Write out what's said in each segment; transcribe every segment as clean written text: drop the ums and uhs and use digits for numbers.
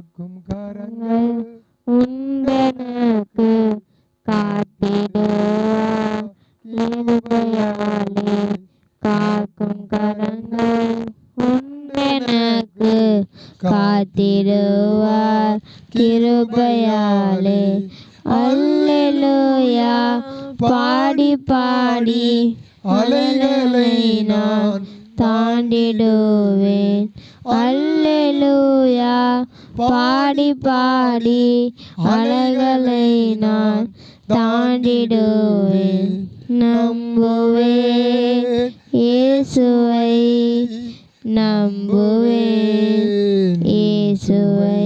காக்கும் கரங்கள் உண்டெனக்கு காத்திடுவார் கிருபையாலே. காக்கும் கரங்கள் உண்டெனக்கு காத்திடுவார் கிருபையாலே. அல்லேலூயா பாடி பாடி அலைகளை நான் தாண்டிடுவேன். அல்லேலூயா பாடி பாடி அலைகளை நான் தாண்டிடுவேன். நம்புவேன் இயேசுவை, நம்புவேன் இயேசுவை,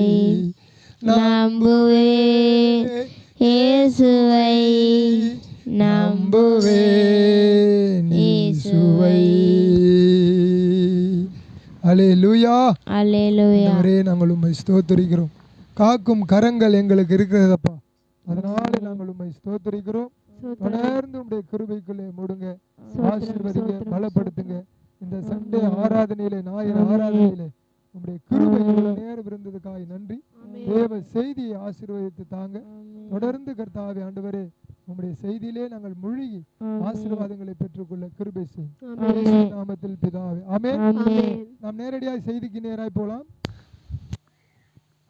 நம்புவேன் இயேசுவை, நம்புவேன் இயேசுவை. அல்லேலூயா அல்லேலூயா. ஆண்டவரே, நாங்கள் உம்மை ஸ்தோத்திரிக்கிறோம். காக்கும் கரங்கள் எங்களுக்கு இருக்கிறதப்பா, அதனால நாங்கள் உம்மை ஸ்தோத்திரிக்கிறோம். தொடர்ந்து உம்முடைய கிருபைக்குள்ளே மூடுங்க, ஆசீர்வதிங்க, பலப்படுத்துங்க. இந்த சண்டே ஆராதனையிலே, ஞாயிறு ஆராதனையிலே உம்முடைய கிருபை இவ்வளவு நேரம் இருந்ததுக்காக நன்றி. தேவ செய்தியை ஆசீர்வதித்து தாங்க. தொடர்ந்து கர்த்தாவே ஆண்டவரே, உம்முடைய செய்தியிலே நாங்கள் மூழ்கி ஆசீர்வாதங்களை பெற்றுக்கொள்ள கிருபை செய்யும் நாமத்தில் பிதாவே, ஆமென். நாம் நேரடியாக செய்திக்கு நேராய் போலாம்.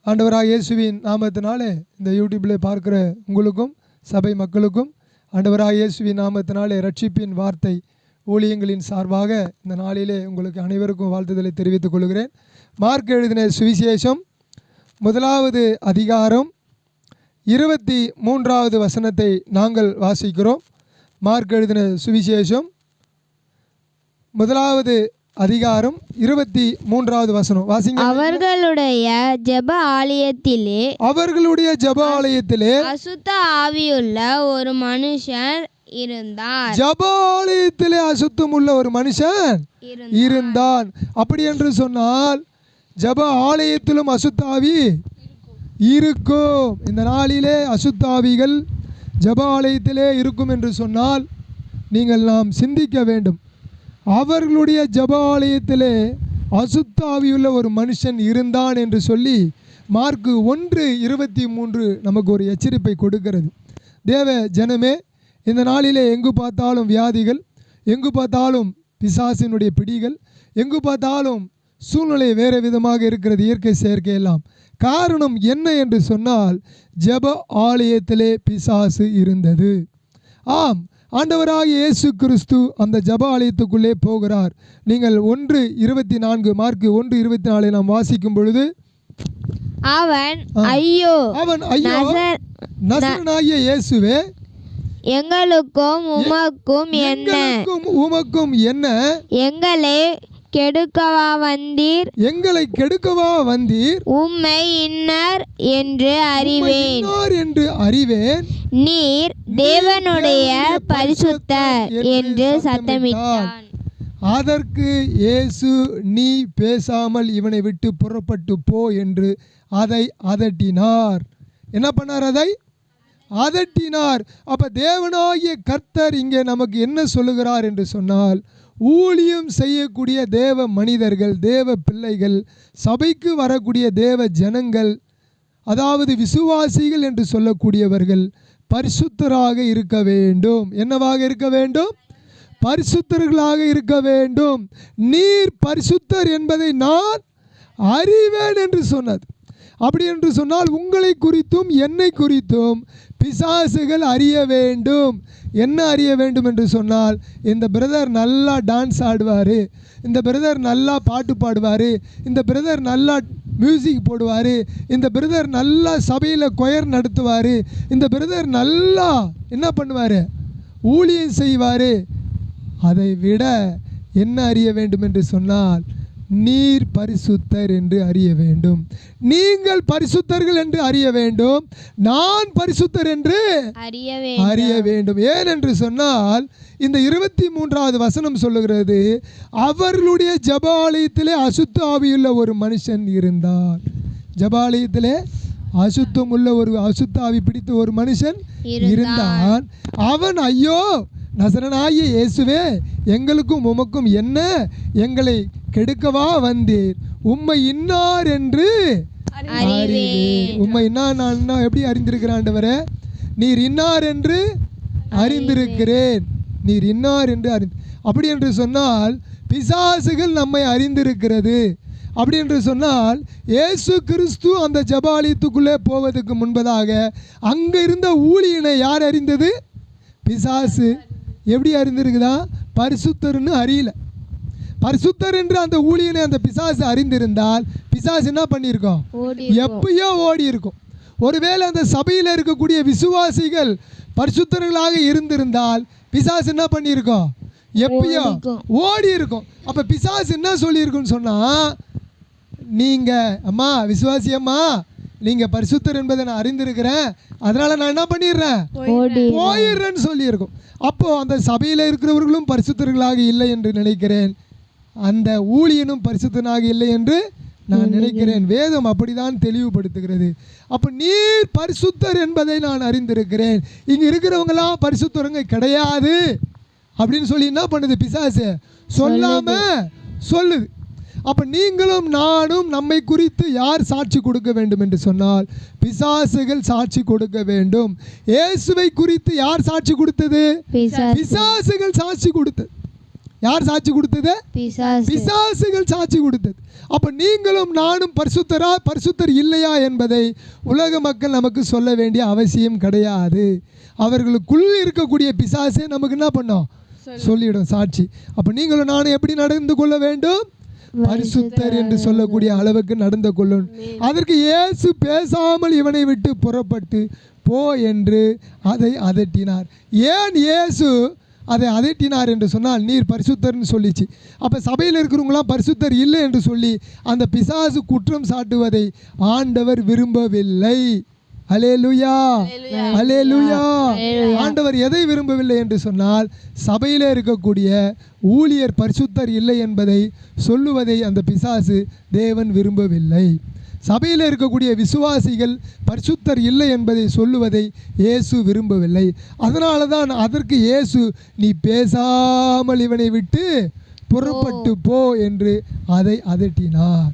ஆண்டவராக இயேசுவின் நாமத்தினாலே இந்த யூடியூப்ல பார்க்கிற உங்களுக்கும் சபை மக்களுக்கும் ஆண்டவராக இயேசுவின் நாமத்தினாலே ரட்சிப்பின் வார்த்தை ஊழியங்களின் சார்பாக இந்த நாளிலே உங்களுக்கு அனைவருக்கும் வாழ்த்துதலை தெரிவித்துக் கொள்கிறேன். மார்க் எழுதின சுவிசேஷம் 1வது அதிகாரம் 23வது வசனத்தை நாங்கள் வாசிக்கிறோம். மார்க் எழுதின சுவிசேஷம் 1வது அதிகாரம் 23வது வசனம் வாசிங்க. அவர்களுடைய ஜெப ஆலயத்திலே அசுத்த ஆவியுள்ள ஒரு மனுஷன் இருந்தார். ஜெப ஆலயத்திலே அசுத்தம் உள்ள ஒரு மனுஷன் இருந்தான். அப்படி என்று சொன்னால் ஜெப ஆலயத்திலும் அசுத்தாவி இருக்கும். இந்த நாளிலே அசுத்தாவிகள் ஜெப ஆலயத்திலே இருக்கும் என்று சொன்னால் நாம் சிந்திக்க வேண்டும். அவர்களுடைய ஜெப ஆலயத்திலே அசுத்தாவியுள்ள ஒரு மனுஷன் இருந்தான் என்று சொல்லி மார்க் 1:23 நமக்கு ஒரு எச்சரிப்பை கொடுக்கிறது. தேவ ஜனமே, இந்த நாளிலே எங்கு பார்த்தாலும் வியாதிகள், எங்கு பார்த்தாலும் பிசாசினுடைய பிடிகள், எங்கு பார்த்தாலும் சூழ்நிலை வேறு விதமாக இருக்கிறது, இயற்கை செயற்கை எல்லாம். காரணம் என்ன என்று சொன்னால் ஜெப ஆலயத்திலே பிசாசு இருந்தது. ஆம், ஆண்டவராகிய இயேசு கிறிஸ்து அந்த ஜெப ஆலயத்துக்குள்ளே போகிறார். நீங்கள் 1:24 மார்க் 1:24 நாம் வாசிக்கும் பொழுது, அவன் ஐயோ நசரேயனாகிய இயேசுவே, எங்களுக்கும் உமக்கும் என்ன, எங்களை கெடுக்கவா வந்தீர்? உம்மை இன்னார் என்று அறிவேன். நீர் தேவனுடைய பரிசுத்தர் என்று சத்தமிட்டான். அதற்கு இயேசு, நீ பேசாமல் இவனை விட்டு புறப்பட்டு போ என்று அதை அதட்டினார். என்ன பண்ணார்? அதை அதட்டினார். அப்ப தேவனாகிய கர்த்தர் இங்கே நமக்கு என்ன சொல்லுகிறார் என்று சொன்னால், ஊழியம் செய்யக்கூடிய தேவ மனிதர்கள், தேவ பிள்ளைகள், சபைக்கு வரக்கூடிய தேவ ஜனங்கள், அதாவது விசுவாசிகள் என்று சொல்லக்கூடியவர்கள் பரிசுத்தராக இருக்க வேண்டும். என்னவாக இருக்க வேண்டும்? பரிசுத்தர்களாக இருக்க வேண்டும். நீர் பரிசுத்தர் என்பதை நான் அறிவேன் என்று சொன்னது. அப்படி என்று சொன்னால் உங்களை குறித்தும் என்னை குறித்தும் பிசாசுகள் அறிய வேண்டும். என்ன அறிய வேண்டும் என்று சொன்னால், இந்த பிரதர் நல்லா டான்ஸ் ஆடுவார், இந்த பிரதர் நல்லா பாட்டு பாடுவார், இந்த பிரதர் நல்லா மியூசிக் போடுவார், இந்த பிரதர் நல்லா சபையில் கொயர் நடத்துவார், இந்த பிரதர் நல்லா என்ன பண்ணுவார்? ஊழியம் செய்வார். அதை விட என்ன அறிய வேண்டும் என்று சொன்னால், நீர் பரிசுத்தர் என்று அறிய வேண்டும். நீங்கள் பரிசுத்தர்கள் என்று அறிய வேண்டும். நான் பரிசுத்தர் என்று அறிய வேண்டும். ஏன் என்று சொன்னால், இந்த 23வது வசனம் சொல்லுகிறது, அவர்களுடைய ஜெப ஆலயத்திலே அசுத்த ஆவியுள்ள ஒரு மனுஷன் இருந்தான். ஜெப ஆலயத்திலே அசுத்தம் உள்ள ஒரு அசுத்த ஆவி பிடித்த ஒரு மனுஷன் இருந்தான். அவன், ஐயோ நசரேயனாகிய இயேசுவே, எங்களுக்கும் உமக்கும் என்ன, எங்களை கெடுக்கவா வந்தீர்? உம்மை இன்னார் என்று அறிவேன். உம்மை நான் எப்படி அறிந்திருக்கிறேன் ஆண்டவரே? நீர் இன்னார் என்று அறிந்திருக்கிறேன். நீர் இன்னார் என்று அப்படி என்று சொன்னால் பிசாசுகள் நம்மை அறிந்திருக்கிறது. அப்படி என்று சொன்னால் இயேசு கிறிஸ்து அந்த ஜெபாலயத்துக்குள்ளே போவதற்கு முன்பதாக அங்கே இருந்த ஊழியனை யார் அறிந்தது? பிசாசு. எப்படி அறிந்திருக்குதா? பரிசுத்தர்னு அறியல. பரிசுத்தர் என்று அந்த ஊழியனை அந்த பிசாசு அறிந்திருந்தால் பிசாசு என்ன பண்ணியிருக்கோம்? எப்பயோ ஓடி இருக்கும். ஒருவேளை அந்த சபையில் இருக்கக்கூடிய விசுவாசிகள் பரிசுத்தர்களாக இருந்திருந்தால் பிசாசு என்ன பண்ணியிருக்கோம்? எப்பயோ ஓடி இருக்கும். அப்போ பிசாசு என்ன சொல்லியிருக்குன்னு சொன்னால், நீங்கள் அம்மா விசுவாசி அம்மா, நீங்கள் பரிசுத்தர் என்பதை நான் அறிந்திருக்கிறேன், அதனால் நான் என்ன பண்ணிடுறேன்? போயிடுறேன்னு சொல்லியிருக்கோம். அப்போது அந்த சபையில் இருக்கிறவர்களும் பரிசுத்தர்களாக இல்லை என்று நினைக்கிறேன், அந்த ஊழியனும் பரிசுத்தனாக இல்லை என்று நான் நினைக்கிறேன். வேதம் அப்படிதான் தெளிவுபடுத்துகிறது. அப்போ நீர் பரிசுத்தர் என்பதை நான் அறிந்திருக்கிறேன், இங்கே இருக்கிறவங்களாம் பரிசுத்தருங்க கிடையாது அப்படின்னு சொல்லி என்ன பண்ணுது? பிசாசு சொல்லாமல் சொல்லுது. அப்போ நீங்களும் நானும் நம்மை குறித்து யார் சாட்சி கொடுக்க வேண்டும் என்று சொன்னால் பிசாசுகள் சாட்சி கொடுக்க வேண்டும். இயேசுவை குறித்து யார் சாட்சி கொடுத்தது? பிசாசுகள் சாட்சி கொடுத்தது. யார் சாட்சி கொடுத்தது? பிசாசுகள் சாட்சி கொடுத்தது. அப்போ நீங்களும் நானும் பரிசுத்தர் இல்லையா என்பதை உலக மக்கள் நமக்கு சொல்ல வேண்டிய அவசியம் கிடையாது. அவர்களுக்குள் இருக்கக்கூடிய பிசாசே நமக்கு என்ன பண்ணோம்? சொல்லிடும் சாட்சி. அப்போ நீங்களும் நானும் எப்படி நடந்து கொள்ள வேண்டும்? பரிசுத்தர் என்று சொல்லக்கூடிய அளவுக்கு நடந்து கொள்ளும். அதற்கு இயேசு பேசாமல் இவனை விட்டு புறப்பட்டு போ என்று அதை அதட்டினார். ஏன் இயேசு அதை அதட்டினார் என்று சொன்னால், நீர் பரிசுத்தர்னு சொல்லிச்சு. அப்போ சபையில் இருக்கிறவங்களாம் பரிசுத்தர் இல்லை என்று சொல்லி அந்த பிசாசு குற்றம் சாட்டுவதை ஆண்டவர் விரும்பவில்லை. அல்லேலூயா, அல்லேலூயா. ஆண்டவர் எதை விரும்பவில்லை என்று சொன்னால், சபையில் இருக்கக்கூடிய ஊழியர் பரிசுத்தர் இல்லை என்பதை சொல்லுவதை அந்த பிசாசு தேவன் விரும்பவில்லை. சபையில் இருக்கக்கூடிய விசுவாசிகள் பரிசுத்தர் இல்லை என்பதை சொல்லுவதை இயேசு விரும்பவில்லை. அதனால தான் அதற்கு இயேசு நீ பேசாமல் இவனை விட்டு புறப்பட்டு போ என்று அதை அதட்டினார்.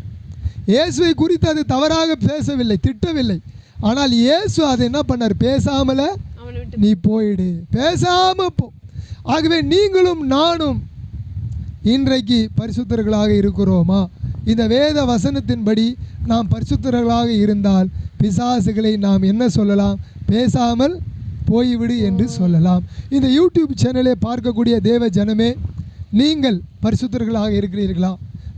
இயேசுவை குறித்து அது தவறாக பேசவில்லை, திட்டவில்லை. ஆனால் இயேசு அதை என்ன பண்ணார்? பேசாமல நீ போயிடு, பேசாம போ. ஆகவே நீங்களும் நானும் இன்றைக்கு பரிசுத்தர்களாக இருக்கிறோமா? இந்த வேத வசனத்தின்படி நாம் பரிசுத்தர்களாக இருந்தால் பிசாசுகளை நாம் என்ன சொல்லலாம்? பேசாமல் போய்விடு என்று சொல்லலாம். இந்த யூடியூப் சேனலை பார்க்கக்கூடிய தேவ ஜனமே, நீங்கள் பரிசுத்தர்களாக இருக்கிறீர்களா?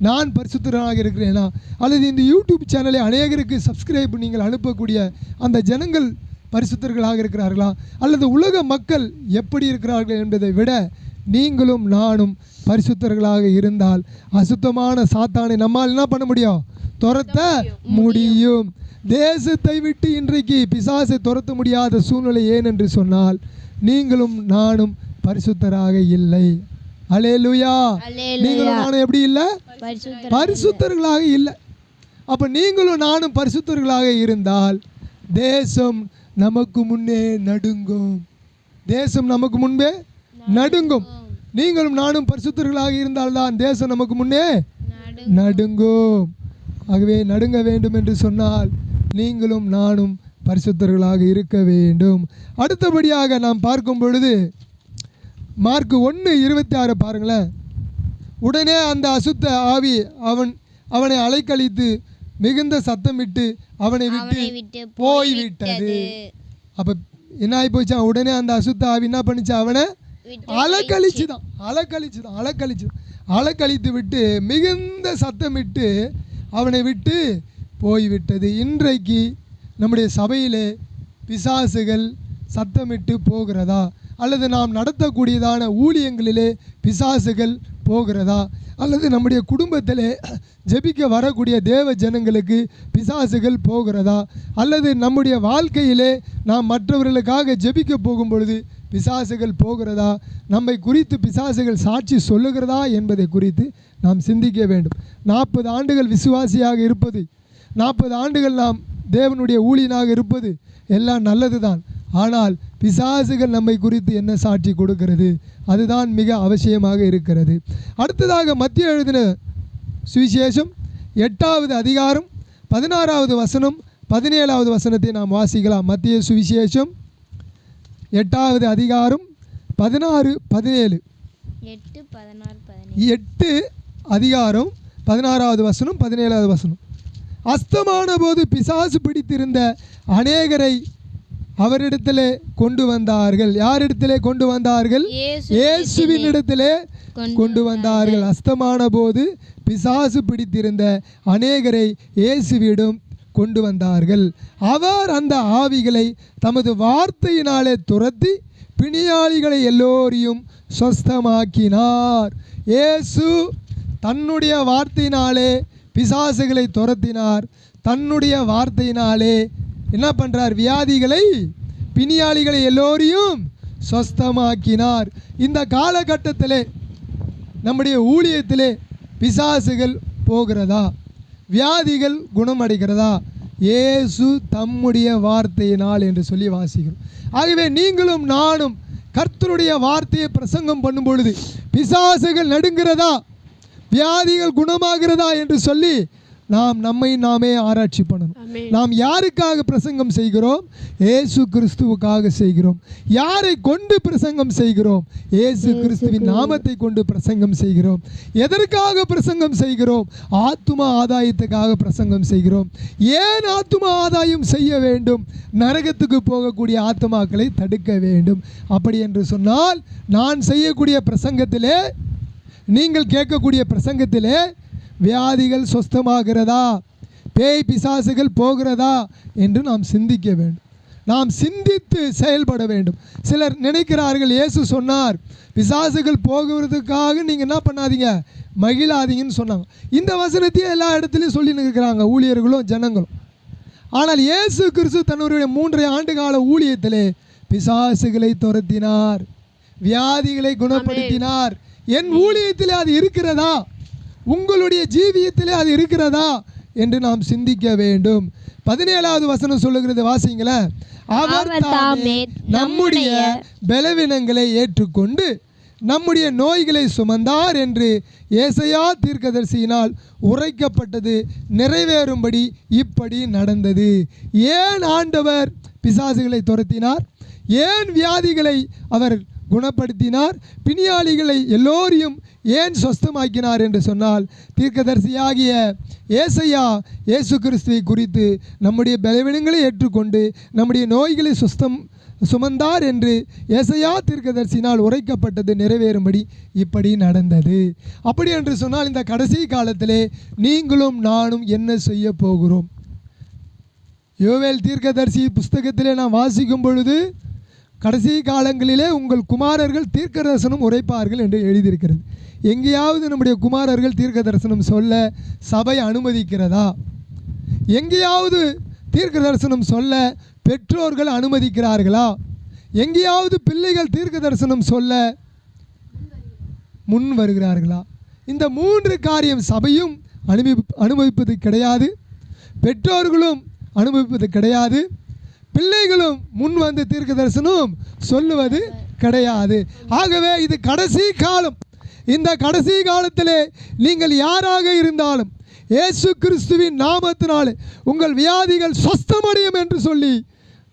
நான் பரிசுத்தராக இருக்கிறேனா? அல்லது இந்த யூடியூப் சேனலை அநேகருக்கு சப்ஸ்கிரைப் நீங்கள் அனுப்பக்கூடிய அந்த ஜனங்கள் பரிசுத்தர்களாக இருக்கிறார்களா? அல்லது உலக மக்கள் எப்படி இருக்கிறார்கள் என்பதை விட நீங்களும் நானும் பரிசுத்தர்களாக இருந்தால் அசுத்தமான சாத்தானை நம்மால் என்ன பண்ண முடியும்? துரத்த முடியும். தேசத்தை விட்டு இன்றைக்கு பிசாசை துரத்த முடியாத சூழ்நிலை ஏன் என்று சொன்னால், நீங்களும் நானும் பரிசுத்தராக இல்லை. அல்லேலூயா. நீங்களும் நானும் எப்படி இல்லை? பரிசுத்தர்களாக இல்லை. அப்போ நீங்களும் நானும் பரிசுத்தர்களாக இருந்தால் தேசம் நமக்கு முன்னே நடுங்கும். தேசம் நமக்கு முன்பே நடுங்கும். நீங்களும் நானும் பரிசுத்தர்களாக இருந்தால்தான் தேசம் நமக்கு முன்னே நடுங்கும். ஆகவே நடுங்க வேண்டும் என்று சொன்னால் நீங்களும் நானும் பரிசுத்தர்களாக இருக்க வேண்டும். அடுத்தபடியாக நாம் பார்க்கும் பொழுது மார்க் 1:26 பாருங்களேன். உடனே அந்த அசுத்த ஆவி அவனை அலைக்கழித்து மிகுந்த சத்தமிட்டு அவனை விட்டு போய்விட்டது. அப்போ என்ன ஆகி போச்சா? உடனே அந்த அசுத்த ஆவி என்ன பண்ணிச்சா? அவனை அலக்கழித்து விட்டு மிகுந்த சத்தமிட்டு அவனை விட்டு போய்விட்டது. இன்றைக்கு நம்முடைய சபையிலே பிசாசுகள் சத்தமிட்டு போகிறதா? அல்லது நாம் நடத்தக்கூடியதான ஊழியங்களிலே பிசாசுகள் போகிறதா? அல்லது நம்முடைய குடும்பத்திலே ஜெபிக்க வரக்கூடிய தேவ ஜனங்களுக்கு பிசாசுகள் போகிறதா? அல்லது நம்முடைய வாழ்க்கையிலே நாம் மற்றவர்களுக்காக ஜெபிக்க போகும் பொழுது பிசாசுகள் போகிறதா? நம்மை குறித்து பிசாசுகள் சாட்சி சொல்லுகிறதா என்பதை குறித்து நாம் சிந்திக்க வேண்டும். 40 ஆண்டுகள் விசுவாசியாக இருப்பது, 40 ஆண்டுகள் நாம் தேவனுடைய ஊழியனாக இருப்பது எல்லாம் நல்லது தான். ஆனால் பிசாசுகள் நம்மை குறித்து என்ன சாட்சி கொடுக்கிறது? அதுதான் மிக அவசியமாக இருக்கிறது. அடுத்ததாக மத்திய எழுதின சுவிசேஷம் 8வது அதிகாரம் 16வது வசனம் 17வது வசனத்தை நாம் வாசிக்கலாம். மத்திய சுவிசேஷம் 8வது அதிகாரம் 16, 17. 8 அதிகாரம் 16வது வசனம் 17வது வசனம். அஸ்தமான போது பிசாசு பிடித்திருந்த அநேகரை அவரிடத்திலே கொண்டு வந்தார்கள். யாரிடத்திலே கொண்டு வந்தார்கள்? இயேசுவின் இடத்திலே கொண்டு வந்தார்கள். அஸ்தமான போது பிசாசு பிடித்திருந்த அநேகரை இயேசுவிடம் கொண்டு வந்தார்கள். அவர் அந்த ஆவிகளை தமது வார்த்தையினாலே துரத்தி பிணியாளிகளை எல்லோரையும் சொஸ்தமாக்கினார். இயேசு தன்னுடைய வார்த்தையினாலே பிசாசுகளை துரத்தினார். தன்னுடைய வார்த்தையினாலே என்ன பண்ணுறார்? வியாதிகளை, பிணியாளிகளை எல்லோரையும் சொஸ்தமாக்கினார். இந்த காலகட்டத்திலே நம்முடைய ஊழியத்திலே பிசாசுகள் போகிறதா? வியாதிகள் குணமடைகிறதா? இயேசு தம்முடைய வார்த்தையினால் என்று சொல்லி வாசிக்கிறோம். ஆகவே நீங்களும் நானும் கர்த்தருடைய வார்த்தையை பிரசங்கம் பண்ணும் பொழுது பிசாசுகள் நடுங்கிறதா, வியாதிகள் குணமாகிறதா என்று சொல்லி நாம் நம்மை நாமே ஆராய்ச்சி பண்ணணும். நாம் யாருக்காக பிரசங்கம் செய்கிறோம்? இயேசு கிறிஸ்துவுக்காக செய்கிறோம். யாரை கொண்டு பிரசங்கம் செய்கிறோம்? இயேசு கிறிஸ்துவின் நாமத்தை கொண்டு பிரசங்கம் செய்கிறோம். எதற்காக பிரசங்கம் செய்கிறோம்? ஆத்தும ஆதாயத்துக்காக பிரசங்கம் செய்கிறோம். ஏன் ஆத்தும ஆதாயம் செய்ய வேண்டும்? நரகத்துக்கு போகக்கூடிய ஆத்துமாக்களை தடுக்க வேண்டும். அப்படி என்று சொன்னால் நான் செய்யக்கூடிய பிரசங்கத்திலே, நீங்கள் கேட்கக்கூடிய பிரசங்கத்திலே வியாதிகள் சொஸ்தமாகிறதா, பேய் பிசாசுகள் போகிறதா என்று நாம் சிந்திக்க வேண்டும். நாம் சிந்தித்து செயல்பட வேண்டும். சிலர் நினைக்கிறார்கள், இயேசு சொன்னார் பிசாசுகள் போகிறதுக்காக நீங்கள் என்ன பண்ணாதீங்க, மகிழாதீங்கன்னு சொன்னாங்க. இந்த வசனத்தையே எல்லா இடத்துலையும் சொல்லி நிற்கிறாங்க ஊழியர்களும் ஜனங்களும். ஆனால் இயேசு கிறிஸ்து தன்னுடைய 3.5 ஆண்டு கால ஊழியத்திலே பிசாசுகளை துரத்தினார், வியாதிகளை குணப்படுத்தினார். என் ஊழியத்திலே அது இருக்கிறதா? உங்களுடைய ஜீவியத்திலே அது இருக்கிறதா என்று நாம் சிந்திக்க வேண்டும். 17வது வசனம் சொல்லுகிறது, வாசிங்களேன். அவர் தாமே நம்முடைய பலவீனங்களை ஏற்றுக்கொண்டு நம்முடைய நோய்களை சுமந்தார் என்று ஏசாயா தீர்க்கதரிசியினால் உரைக்கப்பட்டது நிறைவேறும்படி இப்படி நடந்தது. ஏன் ஆண்டவர் பிசாசுகளை துரத்தினார்? ஏன் வியாதிகளை அவர் குணப்படுத்தினார்? பிணியாளிகளை எல்லோரையும் ஏன் சொஸ்தமாக்கினார் என்று சொன்னால், தீர்க்கதரிசியாகிய ஏசாயா இயேசு கிறிஸ்துவை குறித்து நம்முடைய பலவீனங்களை ஏற்றுக்கொண்டு நம்முடைய நோய்களை சுமந்தார் என்று ஏசாயா தீர்க்கதரிசியினால் உரைக்கப்பட்டது நிறைவேறும்படி இப்படி நடந்தது. அப்படி என்று சொன்னால் இந்த கடைசி காலத்திலே நீங்களும் நானும் என்ன செய்ய போகிறோம்? யோவேல் தீர்க்கதரிசி புஸ்தகத்திலே நாம் வாசிக்கும் பொழுது, கடைசி காலங்களிலே உங்கள் குமாரர்கள் தீர்க்க தரிசனம் உரைப்பார்கள் என்று எழுதியிருக்கிறது. எங்கேயாவது நம்முடைய குமாரர்கள் தீர்க்க தரிசனம் சொல்ல சபை அனுமதிக்கிறதா? எங்கேயாவது தீர்க்க தரிசனம் சொல்ல பெற்றோர்கள் அனுமதிக்கிறார்களா? எங்கேயாவது பிள்ளைகள் தீர்க்க தரிசனம் சொல்ல முன் வருகிறார்களா? இந்த 3 காரியம் சபையும் அனுமதிப்பது கிடையாது, பெற்றோர்களும் அனுமதிப்பது கிடையாது, பிள்ளைகளும் முன் வந்து தீர்க்க தரிசனம் சொல்லுவது கிடையாது. ஆகவே இது கடைசி காலம். இந்த கடைசி காலத்திலே நீங்கள் யாராக இருந்தாலும் இயேசு கிறிஸ்துவின் நாமத்தினாலே உங்கள் வியாதிகள் சொஸ்தமடையும் என்று சொல்லி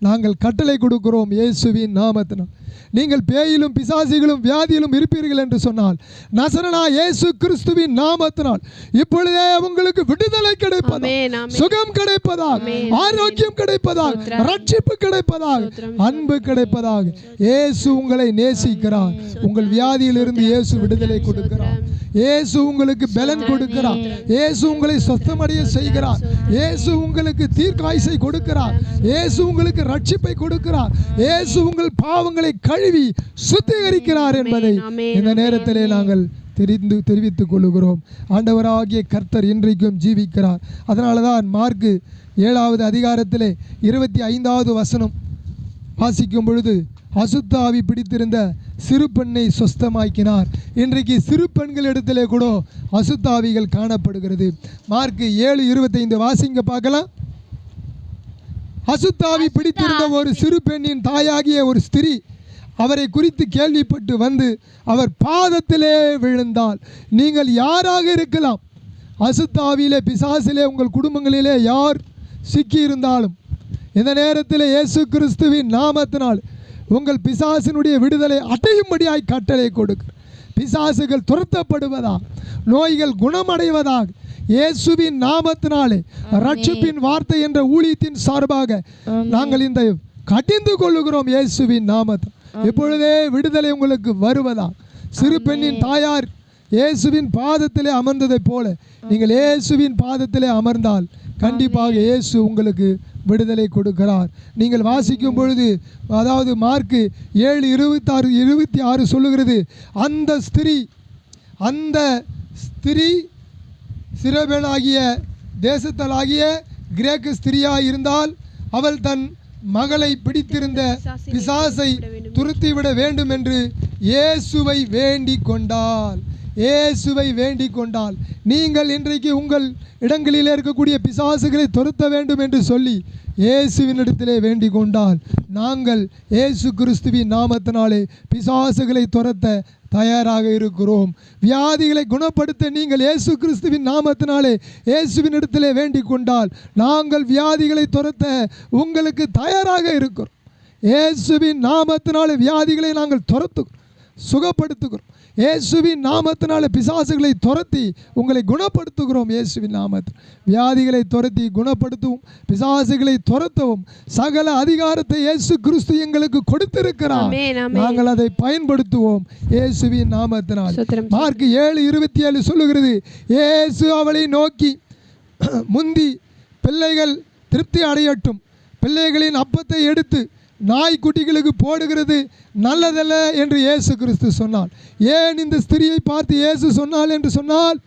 நாங்கள் கட்டளை கொடுக்கிறோம். இயேசுவின் நாமத்தினால் நீங்கள் பேயிலும் பிசாசிகளும் வியாதியிலும் இருப்பீர்கள் என்று சொன்னால், நசரனா இயேசு கிறிஸ்துவின் நாமத்தினால் இப்பொழுதே உங்களுக்கு விடுதலை கிடைப்பதாக, சுகம் கிடைப்பதாக, ஆரோக்கியம் கிடைப்பதாக, ரட்சிப்பு கிடைப்பதாக, அன்பு கிடைப்பதாக. இயேசு உங்களை நேசிக்கிறார். உங்கள் வியாதியிலிருந்து இயேசு விடுதலை கொடுக்கிறார். இயேசு உங்களுக்கு பலன் கொடுக்கிறார். இயேசு உங்களை சொஸ்தமடைய செய்கிறார். இயேசு உங்களுக்கு தீர்க்காயுசை கொடுக்கிறார். இயேசு உங்களுக்கு ரட்சிப்பை கொடுக்கிறார். இயேசு உங்கள் பாவங்களை கழுவி சுத்திகரிக்கிறார் என்பதை இந்த நேரத்திலே நாங்கள் தெரிவித்துக் கொள்கிறோம். ஆண்டவராகிய கர்த்தர் இன்றைக்கும் ஜீவிக்கிறார். அதனால தான் மார்க்கு 7வது அதிகாரத்திலே 25வது வசனம் வாசிக்கும் பொழுது, அசுத்த ஆவி பிடித்திருந்த சிறு பெண்ணை சொஸ்தமாக்கினார். இன்றைக்கு சிறு பெண்களிடத்திலே கூட அசுத்த ஆவிகள் காணப்படுகிறது. மார்க்கு 7:25 வாசிங்க பார்க்கலாம். அசுத்தாவி பிடித்திருந்த ஒரு சிறு பெண்ணின் தாயாகிய ஒரு ஸ்திரீ அவரை குறித்து கேள்விப்பட்டு வந்து அவர் பாதத்திலே விழுந்தாள். நீங்கள் யாராக இருக்கலாம், அசுத்தாவிலே பிசாசிலே உங்கள் குடும்பங்களிலே யார் சிக்கியிருந்தாலும் இந்த நேரத்தில் இயேசு கிறிஸ்துவின் நாமத்தினால் உங்கள் பிசாசினுடைய விடுதலை அடையும்படியாய் கட்டளை கொடுக்க, பிசாசுகள் துரத்தப்படுவதாக, நோய்கள் குணமடைவதாக இயேசுவின் நாமத்தினாலே ரட்சிப்பின் வார்த்தை என்ற ஊழியத்தின் சார்பாக நாங்கள் இந்த கடிந்து கொள்ளுகிறோம். இயேசுவின் நாமத்தில் இப்பொழுதே விடுதலை உங்களுக்கு வருவதா. சிறு பெண்ணின் தாயார் இயேசுவின் பாதத்திலே அமர்ந்ததைப் போல நீங்கள் இயேசுவின் பாதத்திலே அமர்ந்தால் கண்டிப்பாக இயேசு உங்களுக்கு விடுதலை கொடுக்கிறார். நீங்கள் வாசிக்கும் பொழுது, அதாவது மார்க்கு 7:26 சொல்லுகிறது, அந்த ஸ்திரீ சிரபேனாகிய தேசத்தலாகிய கிரேக்க ஸ்திரியாய் இருந்தால் அவள் தன் மகளை பிடித்திருந்த பிசாசை துரத்திவிட வேண்டும் என்று இயேசுவை வேண்டிக் கொண்டாள். இயேசுவை வேண்டிக் கொண்டால் நீங்கள் இன்றைக்கு உங்கள் இடங்களில் இருக்கக்கூடிய பிசாசுகளை துரத்த வேண்டும் என்று சொல்லி இயேசுவினிடத்திலே வேண்டிக் கொண்டால் நாங்கள் இயேசு கிறிஸ்துவின் நாமத்தினாலே பிசாசுகளை துரத்த தயாராக இருக்கிறோம். வியாதிகளை குணப்படுத்த நீங்கள் இயேசு கிறிஸ்துவின் நாமத்தினாலே இயேசுவினிடத்திலே வேண்டிக் கொண்டால் நாங்கள் வியாதிகளை துரத்த உங்களுக்கு தயாராக இருக்கிறோம். இயேசுவின் நாமத்தினாலே வியாதிகளை நாங்கள் சுகப்படுத்துகிறோம். இயேசுவின் நாமத்தினால பிசாசுகளை துரத்தி உங்களை குணப்படுத்துகிறோம். இயேசுவின் நாமத்தில் வியாதிகளை துரத்தி குணப்படுத்தவும் பிசாசுகளை துரத்தவும் சகல அதிகாரத்தை இயேசு கிறிஸ்து எங்களுக்கு கொடுத்திருக்கிறார். நாங்கள் அதை பயன்படுத்துவோம் இயேசுவின் நாமத்தினால். மார்க் 7:27 சொல்லுகிறது, இயேசு அவளை நோக்கி, முந்தி பிள்ளைகள் திருப்தி அடையட்டும், பிள்ளைகளின் அப்பத்தை எடுத்து நாய்க்குட்டிகளுக்கு போடுகிறது நல்லதல்ல என்று இயேசு கிறிஸ்து சொன்னார். ஏன் இந்த ஸ்திரியை பார்த்து இயேசு சொன்னாள் என்று சொன்னால்,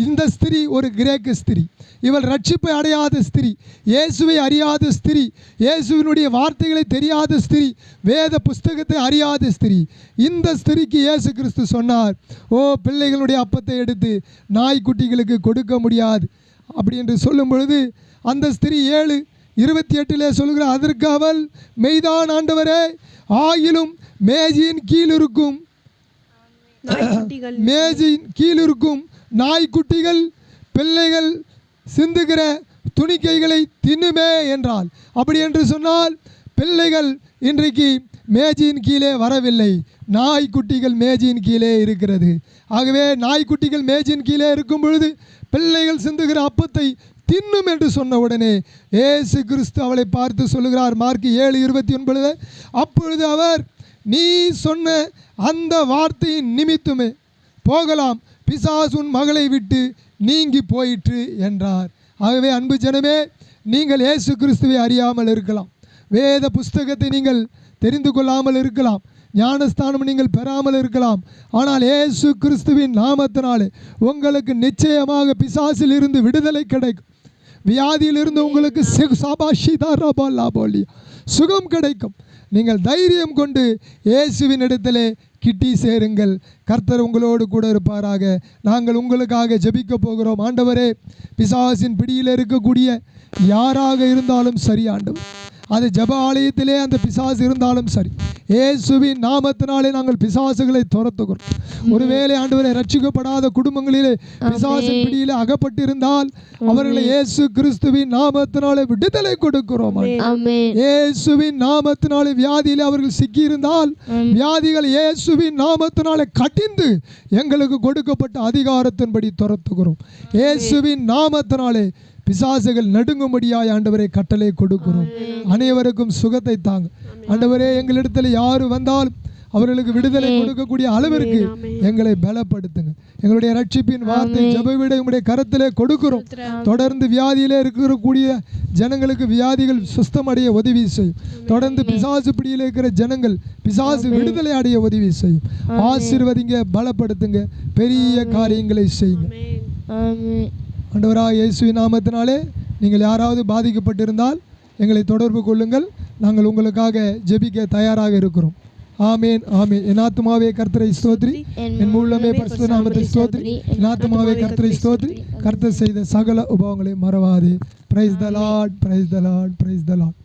இந்த ஸ்திரீ ஒரு கிரேக்க ஸ்திரீ, இவள் ரட்சிப்பை அடையாத ஸ்திரீ, இயேசுவை அறியாத ஸ்திரீ, இயேசுவினுடைய வார்த்தைகளை தெரியாத ஸ்திரீ, வேத புஸ்தகத்தை அறியாத ஸ்திரீ. இந்த ஸ்திரீக்கு இயேசு கிறிஸ்து சொன்னார், ஓ பிள்ளைகளுடைய அப்பத்தை எடுத்து நாய்க்குட்டிகளுக்கு கொடுக்க முடியாது அப்படி என்று சொல்லும் பொழுது அந்த ஸ்திரீ 7:28 சொல்கிறார், அதற்கு அவள், மெய்தான் ஆண்டவரே, ஆயிலும் மேஜையின் கீழ் இருக்கும் நாய்க்குட்டிகள் பிள்ளைகள் சிந்துகிற துணிக்கைகளை தின்னுமே என்றால். அப்படி என்று சொன்னால் பிள்ளைகள் இன்றைக்கு மேஜையின் கீழே வரவில்லை, நாய்க்குட்டிகள் மேஜையின் கீழே இருக்கிறது. ஆகவே நாய்க்குட்டிகள் மேஜையின் கீழே இருக்கும் பொழுது பிள்ளைகள் சிந்துகிற அப்பத்தை தின்னும் என்று சொன்ன உடனே இயேசு கிறிஸ்து அவளை பார்த்து சொல்லுகிறார், மார்க் 7:29, அப்பொழுது அவர், நீ சொன்ன அந்த வார்த்தையின் நிமித்தமே போகலாம், பிசாசு உன் மகளை விட்டு நீங்கி போயிற்று என்றார். ஆகவே அன்பு ஜனமே, நீங்கள் இயேசு கிறிஸ்துவை அறியாமல் இருக்கலாம், வேத புஸ்தகத்தை நீங்கள் தெரிந்து கொள்ளாமல் இருக்கலாம், ஞானஸ்தானம் நீங்கள் பெறாமல் இருக்கலாம். ஆனால் இயேசு கிறிஸ்துவின் நாமத்தினாலே உங்களுக்கு நிச்சயமாக பிசாசில் இருந்து விடுதலை கிடைக்கும். வியாதியிலிருந்து உங்களுக்கு சுகம் கிடைக்கும். நீங்கள் தைரியம் கொண்டு இயேசுவின் இடத்திலே கிட்டி சேருங்கள். கர்த்தர் உங்களோடு கூட இருப்பாராக. நாங்கள் உங்களுக்காக ஜெபிக்க போகிறோம். ஆண்டவரே, பிசாசின் பிடியில் இருக்கக்கூடிய யாராக இருந்தாலும் சரி ஆண்டவர், அது ஜெப ஆலயத்திலே அந்த பிசாசு இருந்தாலும் சரி, இயேசுவின் நாமத்தினாலே நாங்கள் பிசாசுகளை துரத்துகிறோம். ஒருவேளை ஆண்டவரை ரட்சிக்கப்படாத குடும்பங்களிலே பிசாசின் பிடியிலே அகப்பட்டிருந்தால் அவர்களை இயேசு கிறிஸ்துவின் நாமத்தினாலே விடுதலை கொடுக்கிறோம். இயேசுவின் நாமத்தினாலே வியாதியிலே அவர்கள் சிக்கியிருந்தால் வியாதிகள் இயேசுவின் நாமத்தினாலே கட்டிந்து எங்களுக்கு கொடுக்கப்பட்ட அதிகாரத்தின்படி துரத்துகிறோம். இயேசுவின் நாமத்தினாலே பிசாசுகள் நடுங்கும்படியாய் ஆண்டவரை கட்டளை கொடுக்கிறோம். அனைவருக்கும் சுகத்தை தாங்க ஆண்டவரே. எங்களிடத்தில் யாரு வந்தாலும் அவர்களுக்கு விடுதலை கொடுக்கக்கூடிய அளவிற்கு எங்களை பலப்படுத்துங்க. எங்களுடைய ரட்சிப்பின் வார்த்தை ஜெபவிடை உம்முடைய கரத்திலே கொடுக்கிறோம். தொடர்ந்து வியாதியிலே இருக்கக்கூடிய ஜனங்களுக்கு வியாதிகள் சுஸ்தமடைய உதவி செய்யும். தொடர்ந்து பிசாசு பிடியில் இருக்கிற ஜனங்கள் பிசாசு விடுதலை அடைய உதவி செய்யும். ஆசீர்வதிங்க, பலப்படுத்துங்க, பெரிய காரியங்களை செய்யுங்க. ஆண்டவராக இயேசுவின் நாமத்தினாலே நீங்கள் யாராவது பாதிக்கப்பட்டிருந்தால் எங்களை தொடர்பு கொள்ளுங்கள். நாங்கள் உங்களுக்காக ஜெபிக்க தயாராக இருக்கிறோம். ஆமேன், ஆமேன். என் ஆத்துமாவே கர்த்தரை ஸ்தோத்திரி, என் உள்ளமே பரிசுத்த நாமத்தை ஸ்தோத்திரி. என் ஆத்துமாவே கர்த்தரை ஸ்தோத்திரி, கர்த்தர் செய்த சகல உபவங்களை மறவாதே. Praise the Lord, praise the Lord, praise the Lord.